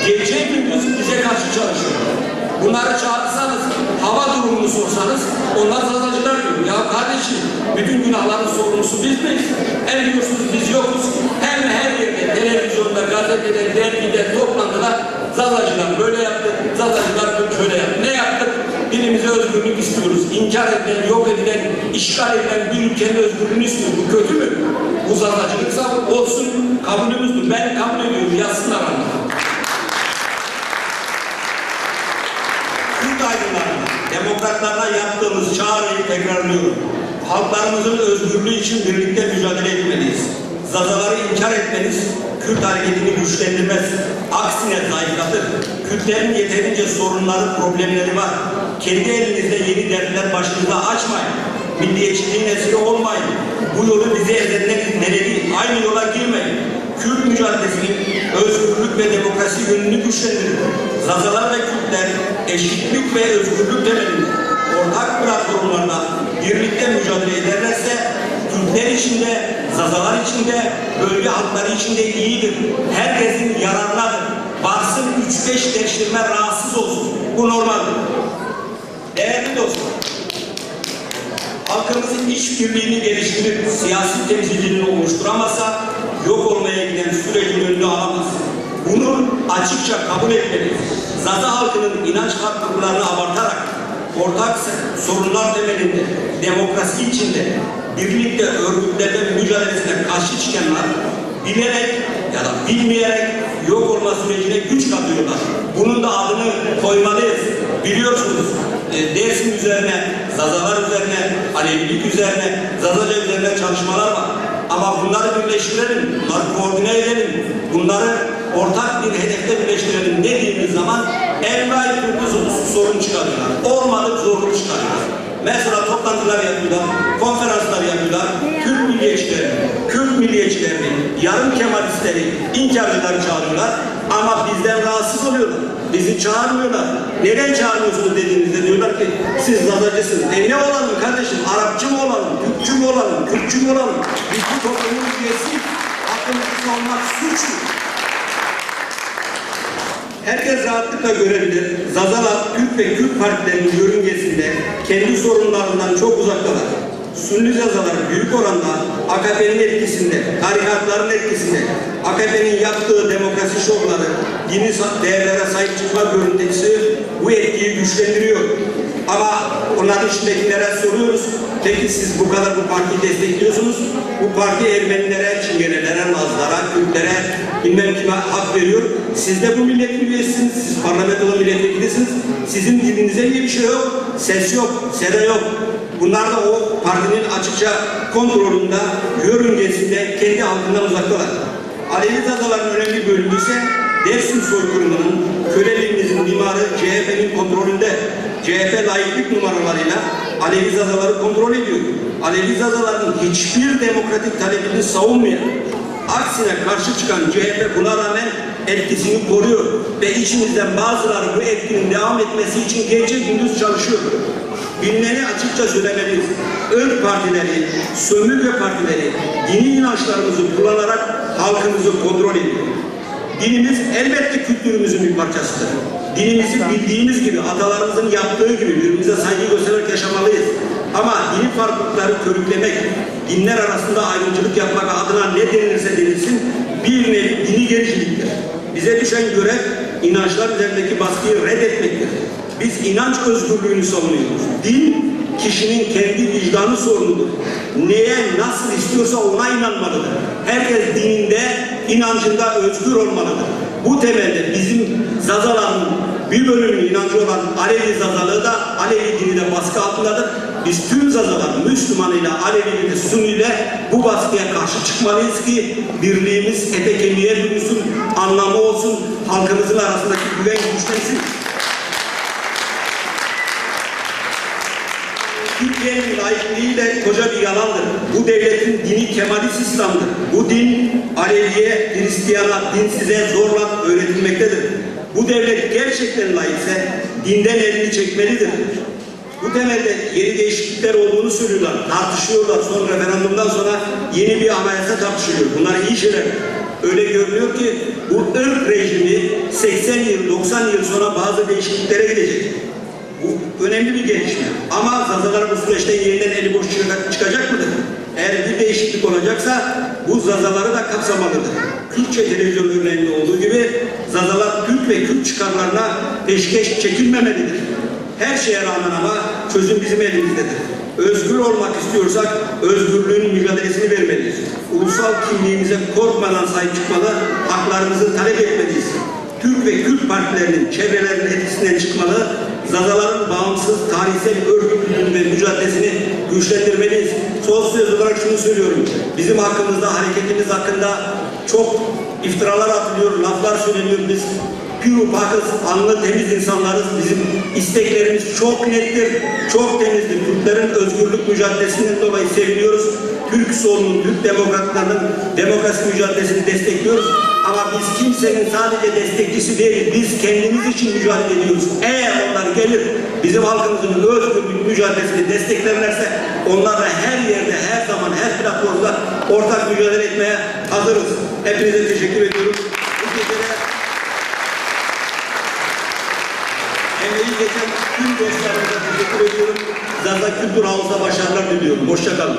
gece gündüz bize karşı çalışıyorlar. Bunları çağırsanız, hava durumunu sorsanız, onlar zazacılar diyor. Ya kardeşim, bütün günahların sorumlusu biz miyiz? Diyorsunuz biz yokuz. Hem her yerde, televizyonda, gazetede, dergide, toplantıda zazacılar böyle yaptı, zazacılar şöyle yaptı. Ne yaptık? Dilimize özgürlük istiyoruz. İnkar edilen, yok edilen, işgal edilen bir ülkenin özgürlüğünü istiyoruz. Bu kötü mü? Bu zazacılıksa olsun, kabulümüzdür. Ben kabul ediyorum, yazsınlar ama. Kürt aydınlarına, demokratlarına yaptığımız çağrıyı tekrarlıyorum. Halklarımızın özgürlüğü için birlikte mücadele etmeliyiz. Zazaları inkar etmeniz, Kürt hareketini güçlendirmez. Aksine zayıflatır. Kürtlerin yeterince sorunları, problemleri var. Kendi elinizde yeni dertler başınıza açmayın. Milliyetçiliğin esiri olmayın. Bu yolu bize ezenlerin nereli, aynı yola girmeyin. Kürt mücadelesinin özgürlük ve demokrasi yönünü güçlendirin. Zazalar ve Kürtler eşitlik ve özgürlük temelinde ortak platformlarla birlikte mücadele ederlerse Kürtler için de, Zazalar için de, bölge halkları için de iyidir. Herkesin yararınadır. Varsın 3-5 devşirme rahatsız olsun. Bu normaldir. Değerli dostlar, halkımızın işbirliğini geliştirip siyasi temsilciliğini oluşturamazsa yok olmaya giden sürecin önünü alamaz. Bunu açıkça kabul etmeliyiz. Zaza halkının inanç farklılıklarını abartarak ortak sorunlar temelinde, demokrasi içinde birlikte örgütlerden mücadelesine karşı çıkanlar bilerek ya da bilmeyerek yok olma sürecine güç katıyorlar. Bunun da adını koymalıyız. Biliyorsunuz Dersim üzerine, Zazalar üzerine, Alevilik üzerine, Zazaca üzerine çalışmalar var. Ama bunları birleştirelim, bunları koordine edelim, bunları ortak bir hedefte birleştirelim dediğimiz zaman envai türlü sorun çıkarıyorlar. Olmadık zorluk çıkarıyorlar. Mesela toplantılar yapıyorlar, konferanslar yapıyorlar, Kürt milliyetçilerini, yarım kemalistleri, inkarcıları çağırıyorlar ama bizden rahatsız oluyorlar. Bizi çağırmıyorlar. Neden çağırmıyorsunuz dediğimizde diyorlar ki siz Zazacısınız. Ne olalım kardeşim? Arapçı mı olalım? Türkçü mü olalım? Kürtçü mü olalım? Biz bu toplumun üyesi, hakkımızı savunmak suç mu? Herkes rahatlıkla görebilir. Zazalar, Kürt ve Kürt partilerinin yörüngesinde kendi sorunlarından çok uzaktalar. Sünni Zazalar büyük oranda AKP'nin etkisinde, tarikatların etkisinde, AKP'nin yaptığı demokrasi şovları, dini değerlere sahip çıkma görüntüsü bu etkiyi güçlendiriyor. Ama onların içindekilere soruyoruz, peki siz bu kadar bu partiyi destekliyorsunuz, bu parti Ermenilere, Çingenelere, Lazlara, Kürtlere, bilmem kime hak veriyor. Siz de bu milletin üyesiniz, siz parlamentoda milletvekilisiniz, sizin dilinizde niye bir şey yok, ses yok, seda yok. Bunlar da o partinin açıkça kontrolünde, yörüngesinde, kendi halkından uzaktalar. Alevi Zazaların önemli bölümü ise Dersim soykırımının, köleliğimizin mimarı CHP'nin kontrolünde. CHP layıklık numaralarıyla Alevi Zazaları kontrol ediyor. Alevi Zazaların hiçbir demokratik talebini savunmuyor. Aksine karşı çıkan CHP buna rağmen etkisini koruyor ve içimizden bazıları bu etkinin devam etmesi için gece gündüz çalışıyor. Bilmeni açıkça söylemeliyiz. Irk partileri, sömürge partileri dini inançlarımızı kullanarak halkımızı kontrol ediyor. Dinimiz elbette kültürümüzün bir parçasıdır. Dinimizi bildiğimiz gibi, atalarımızın yaptığı gibi birbirimize saygı göstererek yaşamalıyız. Ama dini farklılıkları körüklemek, dinler arasında ayrımcılık yapmak adına ne denilirse denilsin bir nevi dini gericiliktir. Bize düşen görev inançlar üzerindeki baskıyı reddetmektir. Biz inanç özgürlüğünü savunuyoruz. Din, kişinin kendi vicdanı sorunudur. Neye, nasıl istiyorsa ona inanmalıdır. Herkes dininde, inancında özgür olmalıdır. Bu temelde bizim Zazaların bir bölümünün inancı olan Alevi Zazalığı da Alevi dini de baskı altındadır. Biz tüm Zazalar, Müslümanıyla, Alevi'yle, Sunni'yle bu baskıya karşı çıkmalıyız ki birliğimiz ete kemiğe dönüşsün, anlamı olsun, halkımızın arasındaki güven güçlensin. Türkiye'nin laikliği de koca bir yalandır. Bu devletin dini Kemalist İslam'dır. Bu din Alevi'ye, Hristiyana, dinsize zorla öğretilmektedir. Bu devlet gerçekten laikse dinden elini çekmelidir. Bu Bu temelde yeni değişiklikler olduğunu söylüyorlar, tartışıyorlar. Son referandumdan sonra yeni bir anayasa tartışılıyor. Bunlar iyi şeyler. Öyle görünüyor ki bu ırk rejimi 80 yıl, 90 yıl sonra bazı değişikliklere gidecek. Bu önemli bir gelişme. Ama Zazalar bu süreçten yeniden eli boş çıkacak mıdır? Eğer bir değişiklik olacaksa bu Zazaları da kapsamalıdır. Kürtçe televizyon örneğinde olduğu gibi Zazalar Türk ve Kürt çıkarlarına peşkeş çekilmemelidir. Her şeye rağmen ama çözüm bizim elimizdedir. Özgür olmak istiyorsak özgürlüğün mücadelesini vermeliyiz. Ulusal kimliğimize korkmadan sahip çıkmalı, haklarımızı talep etmeliyiz. Türk ve Kürt partilerinin çevrelerinin etkisinden çıkmalı, Zazaların bağımsız tarihsel örgütlülüğünü ve mücadelesini güçlendirmeliyiz. Son söz olarak şunu söylüyorum. Bizim hakkımızda, hareketimiz hakkında çok iftiralar atılıyor, laflar söyleniyor. Biz pür pakız, anlı temiz insanlarız. Bizim isteklerimiz çok nettir, çok temizdir. Türklerin özgürlük mücadelesinden dolayı seviniyoruz. Türk solunun, Türk demokratlarının demokrasi mücadelesini destekliyoruz. Ama biz kimsenin sadece destekçisi değiliz. Biz kendimiz için mücadele ediyoruz. Eğer onlar gelir, bizim halkımızın özgürlük mücadelesini desteklerlerse onlarla her yerde, her zaman, her platformda ortak mücadele etmeye hazırız. Hepinize teşekkür ediyorum. Bu gecede emeği geçen tüm dostlarımıza teşekkür ediyorum. Zaza Kültür Havuz'a başarılar diliyorum. Hoşça kalın.